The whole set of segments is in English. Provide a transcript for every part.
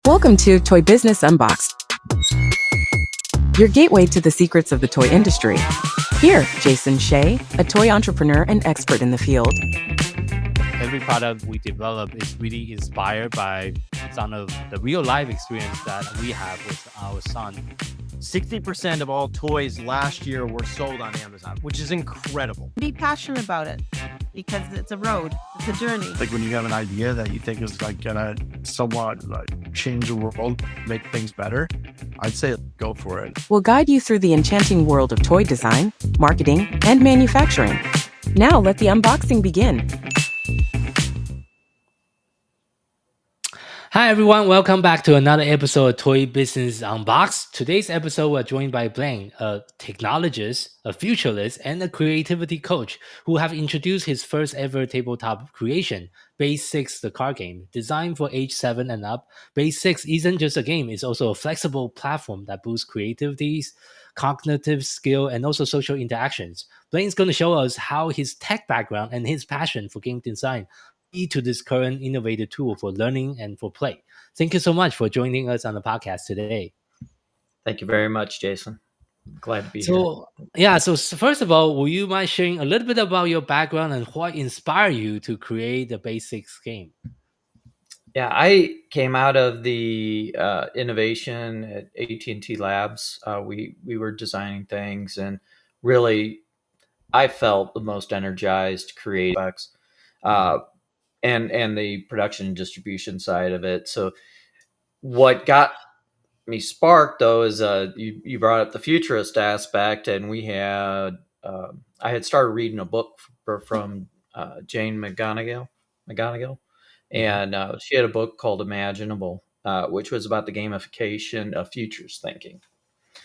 Welcome to Toy Business Unboxed, your gateway to the secrets of the toy industry. Here, Jason Shea, a toy entrepreneur and expert in the field. Every product we develop is really inspired by some of the real life experience that we have with our son. 60% of all toys last year were sold on Amazon, which is incredible. Be passionate about it because it's a road, it's a journey. Like when you have an idea that you think is like gonna somewhat like change the world, make things better, I'd say go for it. We'll guide you through the enchanting world of toy design, marketing, and manufacturing. Now let the unboxing begin. Hi everyone, welcome back to another episode of Toy Business Unboxed. Today's episode we're joined by Blaine, a technologist, a futurist, and a creativity coach who have introduced his first ever tabletop creation, Base6 the Card Game. Designed for age 7 and up, Base6 isn't just a game, it's also a flexible platform that boosts creativity, cognitive skill, and also social interactions. Blaine's going to show us how his tech background and his passion for game design to this current innovative tool for learning and for play. Thank you so much for joining us on the podcast today. Thank you very much, Jason. Glad to be here. So first of all, will you mind sharing a little bit about your background and what inspired you to create the Base6 game? Yeah, I came out of the innovation at AT&T Labs. We were designing things, and really, I felt the most energized creative and the production and distribution side of it. So what got me sparked, though, is you brought up the futurist aspect, and we had I had started reading a book from Jane McGonigal, and she had a book called Imaginable, which was about the gamification of futures thinking.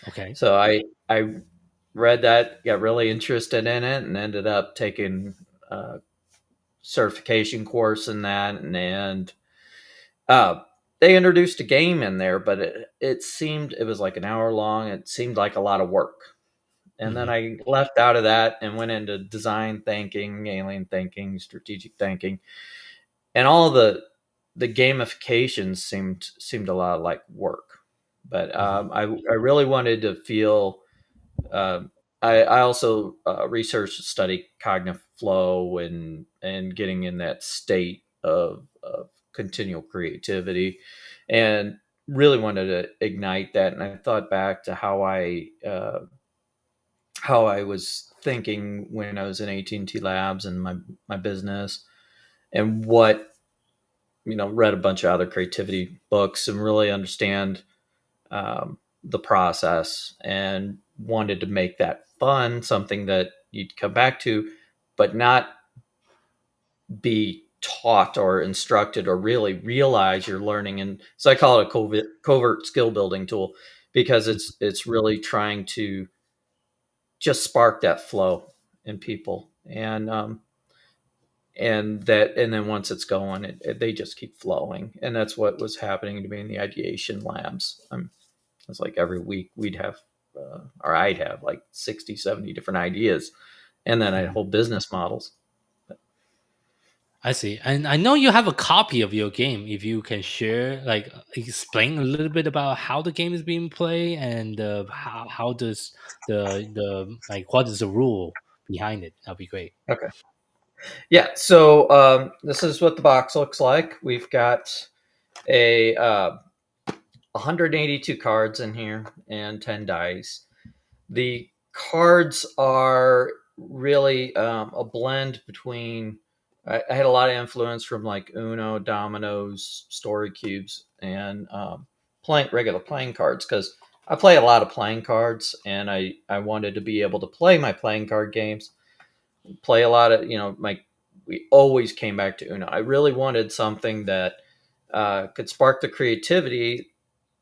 Okay. So I read that, got really interested in it, and ended up taking certification course in that, and they introduced a game in there, but it seemed it was like an hour long. It seemed like a lot of work, and then I left out of that and went into design thinking, alien thinking, strategic thinking, and all of the gamifications seemed a lot like work. But I really wanted to feel. I also researched and studied cognitive flow and getting in that state of continual creativity, and really wanted to ignite that. And I thought back to how I was thinking when I was in AT&T Labs and my business, and what read a bunch of other creativity books and really understand the process, and wanted to make that fun, something that you'd come back to, but not be taught or instructed or really realize you're learning. And so I call it a covert skill building tool, because it's really trying to just spark that flow in people, and then once it's going, they just keep flowing. And that's what was happening to me in the ideation labs. It's like every week we'd have I'd have like 60, 70 different ideas, and then I'd whole business models. I see. And I know you have a copy of your game. If you can share, like explain a little bit about how the game is being played, and how does the like, what is the rule behind it? That'd be great. Okay. Yeah. So this is what the box looks like. We've got a 182 cards in here and 10 dice. The cards are really a blend between. I had a lot of influence from like Uno, dominoes, story cubes, and regular playing cards, because I play a lot of playing cards, and I wanted to be able to play my playing card games. Play a lot of we always came back to Uno. I really wanted something that could spark the creativity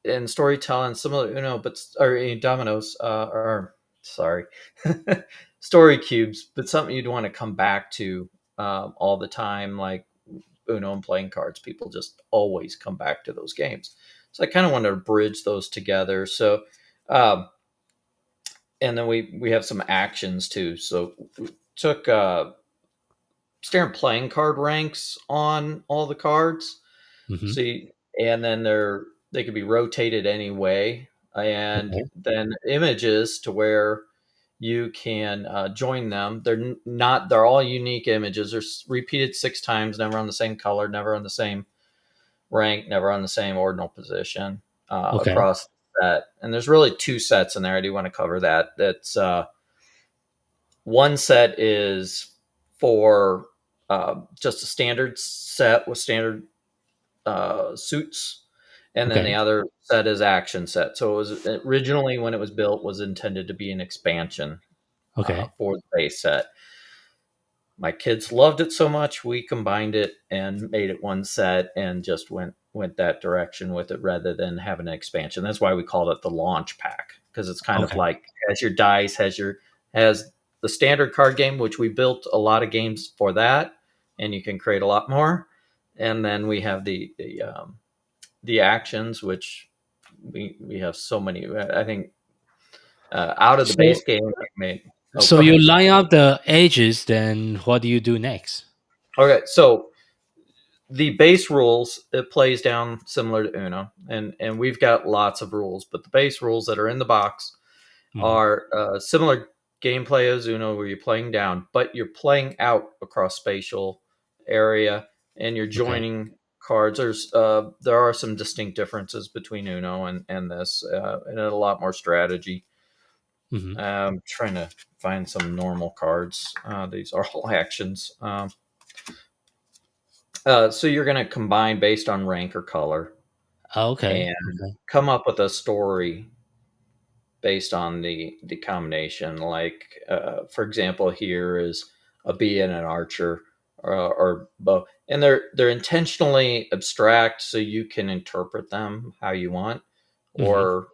and storytelling, similar to Uno, or dominoes, story cubes, but something you'd want to come back to all the time, like Uno and playing cards. People just always come back to those games. So I kind of wanted to bridge those together. So, and then we have some actions too. So we took standard playing card ranks on all the cards. Mm-hmm. See, and then they're they could be rotated any way, and Okay. then images to where you can join them. They're all unique images. They're repeated 6 times, never on the same color, never on the same rank, never on the same ordinal position Okay. across the set. And there's really 2 sets in there. I do want to cover that. That's one set is for just a standard set with standard suits, and then Okay. the other set is action set. So it was originally, when it was built, was intended to be an expansion Okay. for the base set. My kids loved it so much, we combined it and made it one set and just went that direction with it rather than having an expansion. That's why we called it the launch pack, because it's kind of Okay. like has your dice, has the standard card game, which we built a lot of games for that, and you can create a lot more. And then we have the actions, which we have so many. I think out of the So base game we made. Oh, so go you ahead. line up the edges, then what do you do next? Okay, so the base rules, it plays down similar to Uno, and we've got lots of rules, but the base rules that are in the box Mhm. are similar gameplay as Uno, where you're playing down, but you're playing out across spatial area, and you're Okay. joining cards. There are some distinct differences between Uno and this, and a lot more strategy. Mhm. I'm trying to find some normal cards. These are all actions. So you're going to combine based on rank or color Okay. and Okay. come up with a story based on the combination. Like, for example, here is a bee and an archer, or bow, and they're intentionally abstract so you can interpret them how you want, Mhm. or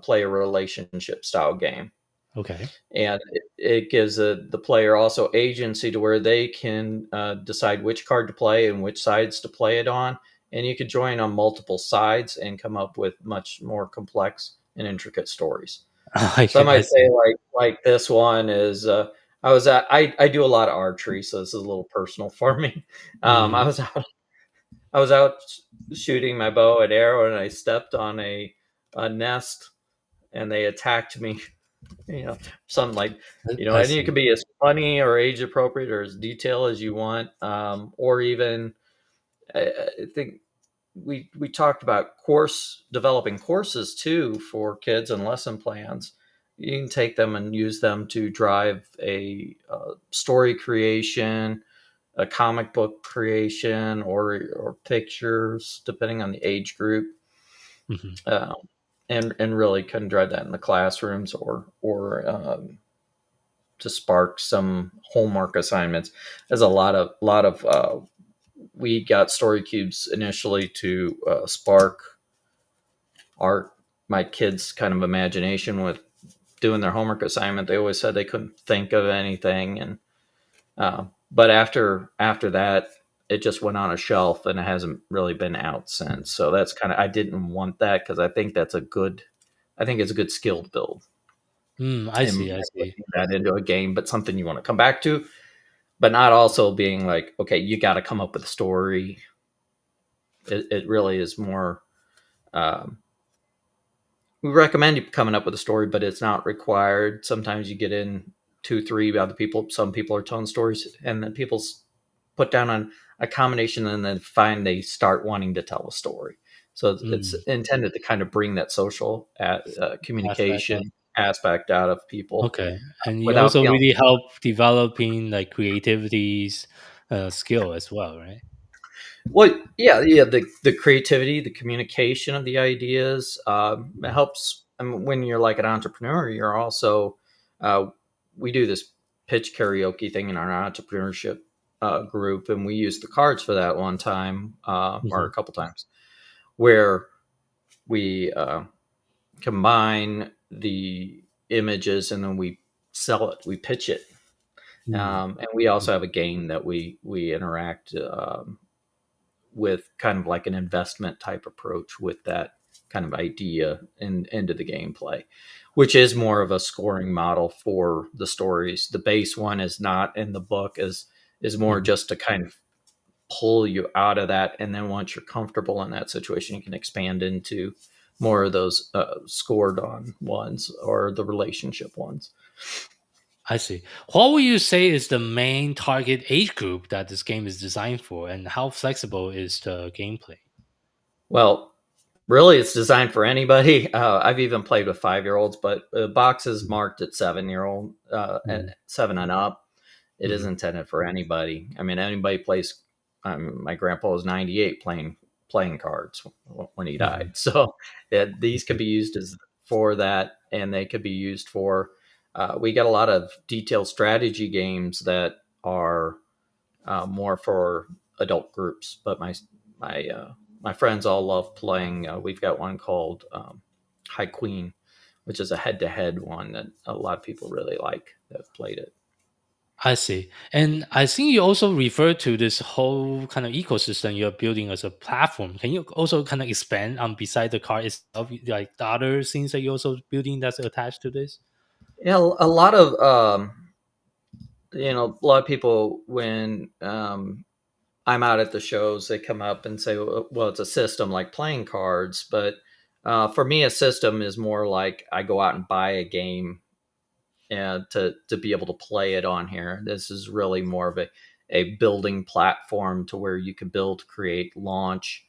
play a relationship style game. Okay. And it gives the player also agency to where they can decide which card to play and which sides to play it on, and you could join on multiple sides and come up with much more complex and intricate stories. So I I might say, see. like this one is I do a lot of archery, so this is a little personal for me. I Mhm. was I was out shooting my bow and arrow, and I stepped on a nest, and they attacked me. You know, something like, I and it see. could be as funny or age appropriate or as detailed as you want, or even I think we talked about developing courses too for kids and lesson plans. You can take them and use them to drive a story creation, a comic book creation, or pictures, depending on the age group, Mhm. um, and really can drive that in the classrooms, or to spark some homework assignments. There's a lot of we got story cubes initially to spark art my kids' kind of imagination with doing their homework assignment. They always said they couldn't think of anything, and but after that, it just went on a shelf and it hasn't really been out since. So that's kind of, I didn't want that, because I think it's a good skill to build I and see. I see. putting that into a game, but something you want to come back to, but not also being like, okay, you got to come up with a story. It really is more. Um, we recommend you coming up with a story, but it's not required. Sometimes you get in 2, 3 other people. Some people are telling stories, and then people put down on a combination, and then find they start wanting to tell a story. So it's Mm. intended to kind of bring that social Aspect. communication aspect out of people Okay. And you without also feeling. really help developing like creativity's skill as well, right? Well, yeah. The creativity, the communication of the ideas, it helps. I mean, when you're like an entrepreneur, you're also. Uh, we do this pitch karaoke thing in our entrepreneurship group, and we used the cards for that one time, or a Mhm. couple times, where we combine the images and then we sell it, we pitch it, Mm. and we also have a game that we interact. With kind of like an investment type approach with that kind of idea into the gameplay, which is more of a scoring model for the stories. The base one is not in the book, is more Mhm. just to kind of pull you out of that. And then once you're comfortable in that situation, you can expand into more of those scored on ones or the relationship ones. I see. What would you say is the main target age group that this game is designed for, and how flexible is the gameplay? Well, really, it's designed for anybody. I've even played with 5-year-olds, but the box is marked at 7-year-old and Mhm. 7 and up. It is Mhm. intended for anybody. I mean, anybody plays. My grandpa was 98 playing cards when he died. Mhm. So these could be used as for that, and they could be used for. We got a lot of detailed strategy games that are more for adult groups, but my my friends all love playing. We've got one called High Queen, which is a head-to-head one that a lot of people really like that have played it. I see. And I think you also refer to this whole kind of ecosystem you're building as a platform. Can you also kind of expand on beside the car itself, like the other things that you're also building that's attached to this? Yeah, a lot of a lot of people when I'm out at the shows, they come up and say, "Well, it's a system like playing cards," but for me, a system is more like I go out and buy a game and to be able to play it on here. This is really more of a building platform to where you can build, create, launch,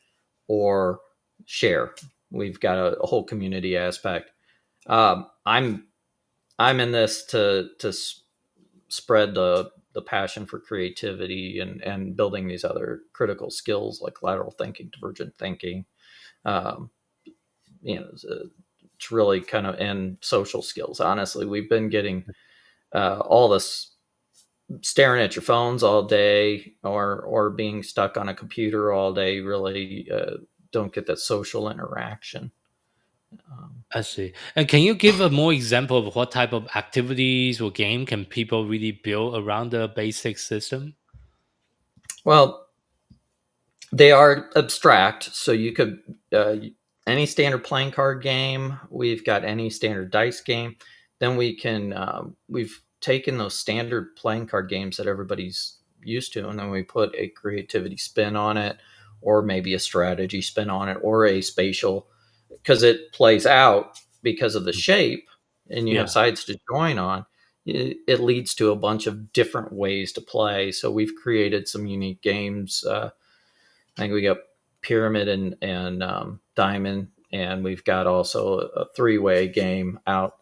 or share. We've got a whole community aspect. I'm in this to spread the passion for creativity and building these other critical skills like lateral thinking, divergent thinking. Um, it's really kind of and social skills. Honestly, we've been getting all this staring at your phones all day or being stuck on a computer all day. Really don't get that social interaction. I see. And can you give a more example of what type of activities or game can people really build around the basic system? Well, they are abstract, so you could any standard playing card game. We've got any standard dice game. Then we've taken those standard playing card games that everybody's used to, and then we put a creativity spin on it, or maybe a strategy spin on it, or a spatial because it plays out because of the shape, and you have Yeah, sides to join on. It leads to a bunch of different ways to play. So we've created some unique games. I think we got Pyramid and Diamond, and we've got also a 3-way game out.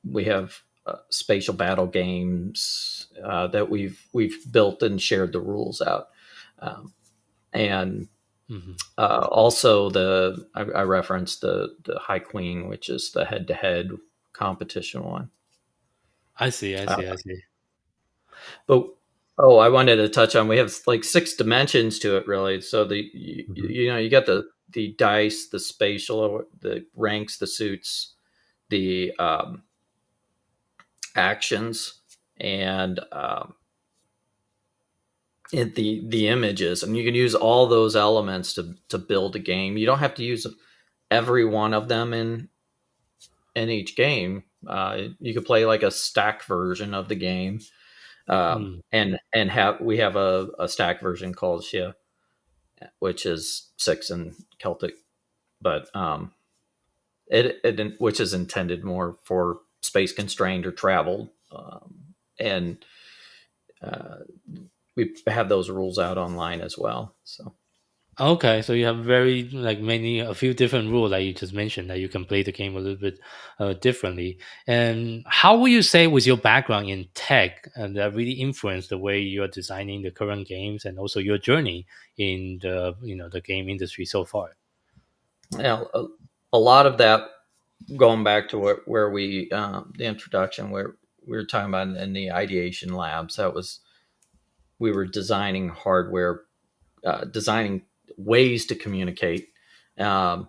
We have spatial battle games that we've built and shared the rules out, and hmm also I referenced the High Queen, which is the head-to-head competition one. I see. I Uh, see. I see. But I wanted to touch on we have like 6 dimensions to it really. So hmm you got the dice, the spatial, the ranks, the suits, the actions, and the images, and you can use all those elements to build a game. You don't have to use every one of them in each game. You could play like a stack version of the game, and we have a stack version called Shia, which is 6 in Celtic, but it which is intended more for space constrained or travel, and uh, we have those rules out online as well. So Okay, so you have very like many a few different rules that you just mentioned that you can play the game a little bit differently. And how would you say with your background in tech and that really influenced the way you're designing the current games and also your journey in the the game industry so far? yeah, a lot of that going back to where we the introduction where we were talking about in the ideation labs. That was we were designing hardware, designing ways to communicate, and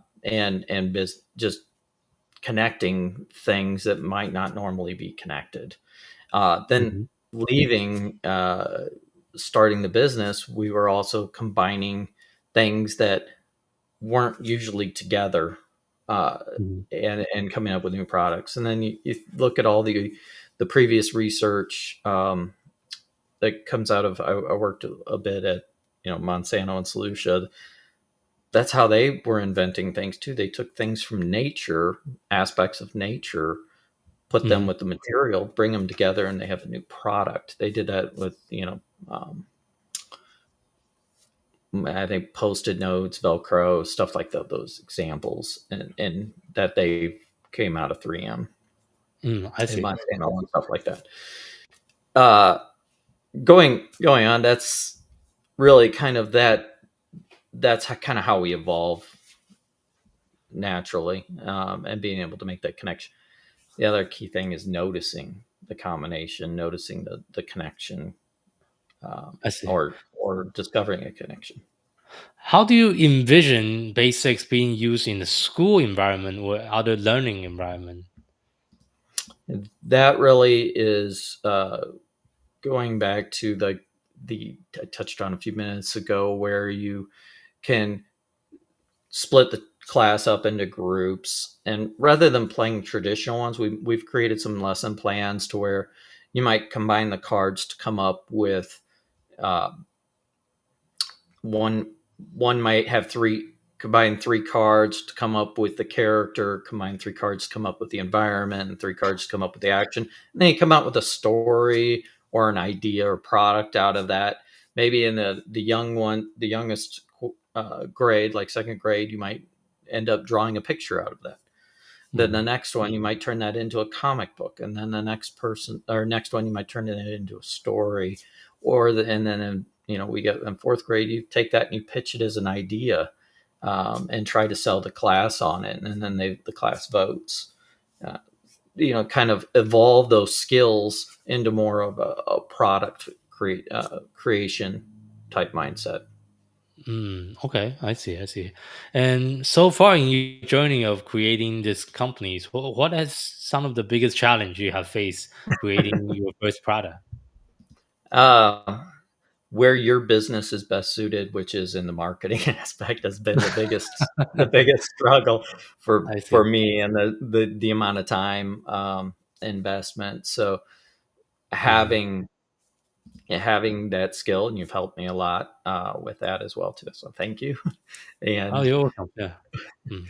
just connecting things that might not normally be connected. Then hmm leaving, starting the business, we were also combining things that weren't usually together, uh, hmm and coming up with new products. And then you look at all the previous research. that comes out of, I worked a bit at, Monsanto and Solutia. That's how they were inventing things too. They took things from nature, aspects of nature, put them with the material, bring them together, and they have a new product. They did that with, I think Post-it notes, Velcro, stuff like that, those examples, and that they came out of 3M I see. and Monsanto and stuff like that. Going on, that's really kind of that's kind of how we evolve naturally, and being able to make that connection. The other key thing is noticing the combination, noticing the connection, I see. or discovering a connection. How do you envision Base6 being used in the school environment or other learning environment? That really is going back to the I touched on a few minutes ago, where you can split the class up into groups, and rather than playing traditional ones, we've created some lesson plans to where you might combine the cards to come up with one might have combine three cards to come up with the character, combine three cards to come up with the environment, and three cards to come up with the action. And then you come out with a story or an idea or product out of that. Maybe in the youngest grade, like second grade, you might end up drawing a picture out of that. Then the next one, you might turn that into a comic book, and then the next one, you might turn it into a story, and then we get in fourth grade, you take that and you pitch it as an idea, and try to sell the class on it, and then the class votes. Kind of evolve those skills into more of a product creation type mindset. Okay, I see. And so far in your journey of creating these companies, what has some of the biggest challenge you have faced creating your first product? Where your business is best suited, which is in the marketing aspect, has been the biggest struggle I see. for me, and the amount of time investment. So having that skill, and you've helped me a lot with that as well too. So thank you. Oh, and you're welcome. Yeah. Mm.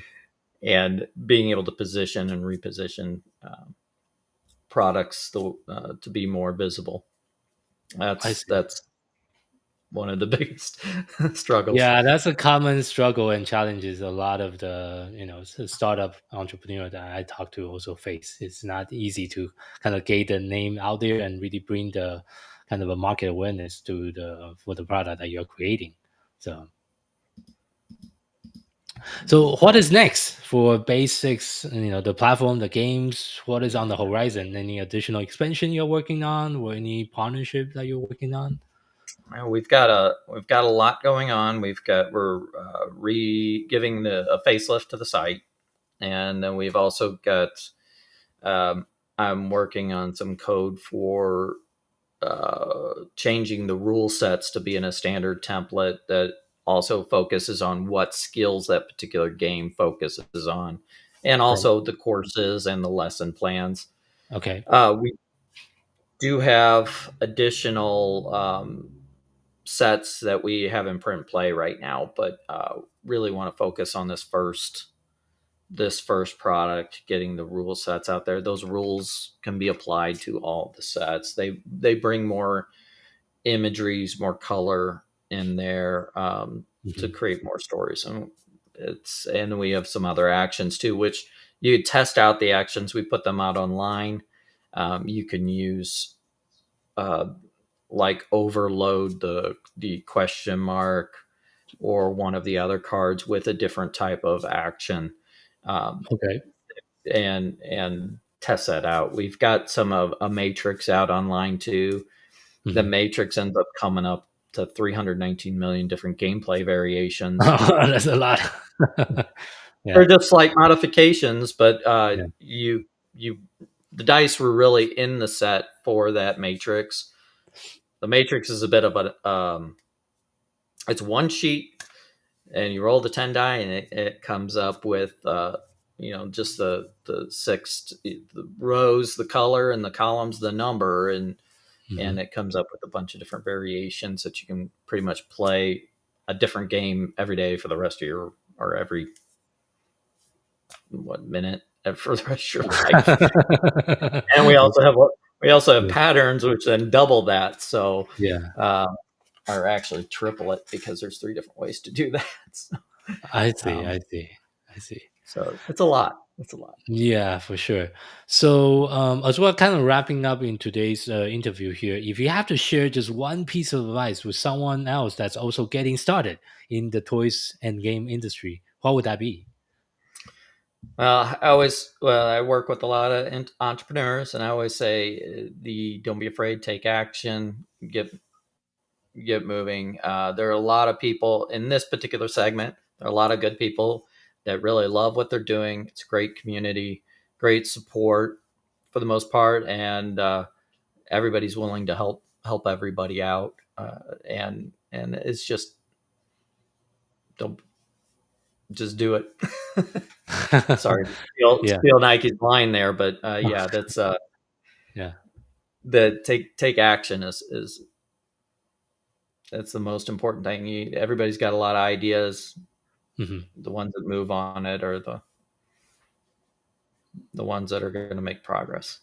and being able to position and reposition products to be more visible. I see. That's one of the biggest struggles. Yeah, that's a common struggle and challenges a lot of the startup entrepreneur that I talk to also face. It's not easy to kind of get the name out there and really bring the kind of a market awareness for the product that you're creating. So what is next for Base6? The platform, the games. What is on the horizon? Any additional expansion you're working on, or any partnership that you're working on? Well, we've got a lot going on. We're giving a facelift to the site, and then we've also got. I'm working on some code for changing the rule sets to be in a standard template that also focuses on what skills that particular game focuses on, and also the courses and the lesson plans. Okay. We do have additional sets that we have in print play right now, but really want to focus on this first product, getting the rule sets out there. Those rules can be applied to all the sets. They bring more imageries, more color in there, to create more stories. And we have some other actions too, which you test out the actions. We put them out online. You can use like overload the question mark or one of the other cards with a different type of action, Okay. and test that out. We've got some of a matrix out online too. The matrix ends up coming up to 319 million different gameplay variations. That's a lot. Yeah. They're just slight modifications, but Yeah. the dice were really in the set for that matrix. The matrix is a bit of it's one sheet, and you roll the 10 die, and it comes up with just the six, the rows, the color, and the columns, the number, and and it comes up with a bunch of different variations that you can pretty much play a different game every day for the rest of your, or every minute for the rest of your life. And we also have patterns which then double that. So or actually triple it, because there's 3 different ways to do that. So, I see. so it's a lot. Yeah, for sure. So, as well, kind of wrapping up in today's interview here, if you have to share just one piece of advice with someone else that's also getting started in the toys and game industry, what would that be? I work with a lot of entrepreneurs, and I always say, don't be afraid, take action, get moving. There are a lot of people in this particular segment. There are a lot of good people that really love what they're doing. It's a great community, great support for the most part, and everybody's willing to help everybody out. And it's just, don't just do it. Sorry, steal Nike's line there, but that's the take action is that's the most important thing. Everybody's got a lot of ideas. The ones that move on it are the ones that are going to make progress.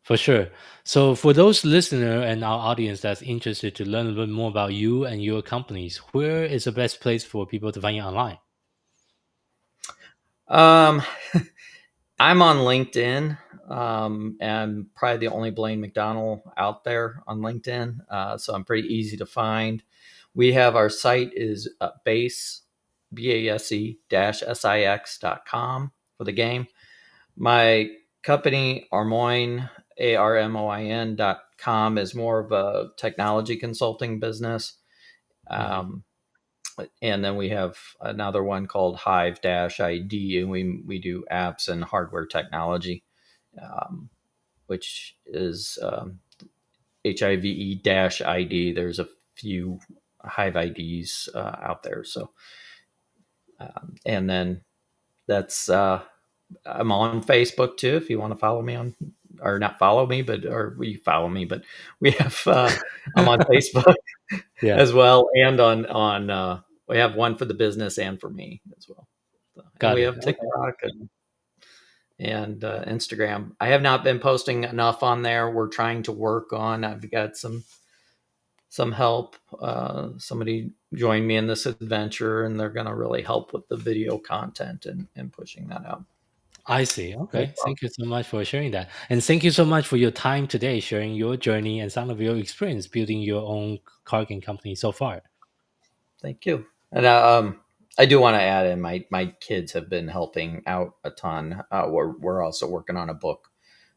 For sure. So for those listener and our audience that's interested to learn a little more about you and your companies, where is the best place for people to find you online? I'm on LinkedIn, and probably the only Blaine McDonald out there on LinkedIn. So I'm pretty easy to find. We have our site is base, BASE-SIX.com for the game. My company, Armoin, ARMOIN.com, is more of a technology consulting business. And then we have another one called Hive-ID, and we do apps and hardware technology, which is HIVE-ID. There's a few Hive IDs out there. So, and then that's I'm on Facebook too, if you want to follow me on, or not follow me, but we follow me, but we have I'm on Facebook as well, and on we have one for the business and for me as well. So, we have TikTok and Instagram. I have not been posting enough on there. We're trying to work on. I've got some help. Somebody joined me in this adventure, and they're going to really help with the video content and pushing that out. I see. Okay. Thank you so much for sharing that. And thank you so much for your time today, sharing your journey and some of your experience building your own card game company so far. Thank you. And I do want to add in, my kids have been helping out a ton. We're also working on a book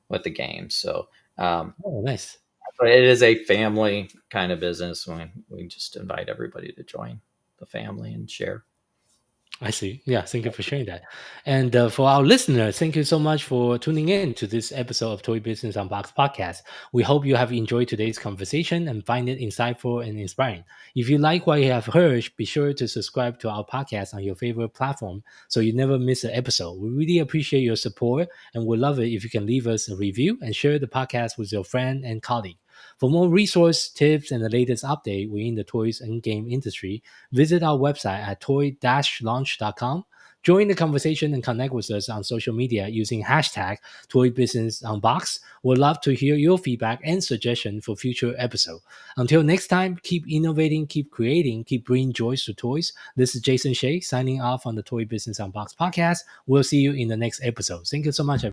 with the game. So, nice. But it is a family kind of business. We just invite everybody to join the family and share. I see. Yeah, thank you for sharing that. And for our listeners, thank you so much for tuning in to this episode of Toy Business Unboxed podcast. We hope you have enjoyed today's conversation and find it insightful and inspiring. If you like what you have heard, be sure to subscribe to our podcast on your favorite platform so you never miss an episode. We really appreciate your support, and we'd love it if you can leave us a review and share the podcast with your friend and colleague. For more resource tips and the latest update within the toys and game industry, visit our website at toy-launch.com. Join the conversation and connect with us on social media using hashtag #ToyBusinessUnboxed. We'd love to hear your feedback and suggestions for future episodes. Until next time, keep innovating, keep creating, keep bringing joy to toys. This is Jason Shea signing off on the Toy Business Unboxed podcast. We'll see you in the next episode. Thank you so much, everyone.